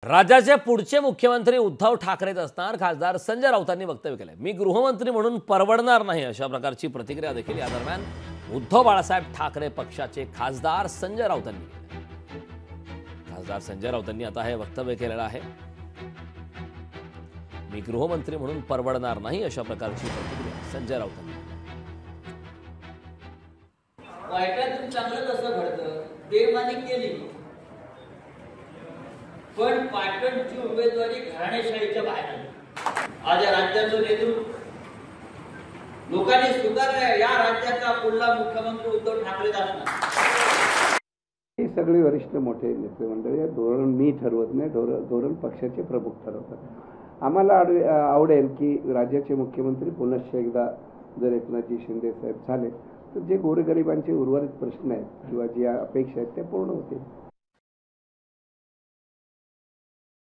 राज्याचे पुढचे मुख्यमंत्री उद्धव ठाकरेच असणार खासदार संजय राऊतांनी वक्तव्य केलंय। मी गृहमंत्री म्हणून परवडणार नाही अशा प्रकारची प्रतिक्रिया देखील या दरम्यान उद्धव बाळासाहेब ठाकरे पक्षाचे खासदार संजय राऊतांनी केली। खासदार संजय राऊतांनी आता हे वक्तव्य केलेलं आहे। मी गृहमंत्री म्हणून परवडणार नाही अशा प्रकारची प्रतिक्रिया संजय राऊतांनी वाईटातून चांगलं कसं घडतं बेमानी केली, पण पाटणची उमेदवारी घराणेशाहीच्या बाहेर आली। आज या राज्याचं नेतृत्व लोकांनी स्वीकारलंय। या राज्याचा पुढला मुख्यमंत्री उद्धव ठाकरेच असणार। हे सगळे वरिष्ठ मोठे नेते मंडळी धोरण मी ठरवत नाही, धोरण पक्षाचे प्रमुख ठरवतात। आम्हाला आवडेल की राज्याचे मुख्यमंत्री पुन्हा एकदा जर एकनाथजी शिंदे साहेब झाले तर जे गोरगरिबांचे उर्वरित प्रश्न आहेत किंवा ज्या अपेक्षा आहेत त्या पूर्ण होतील।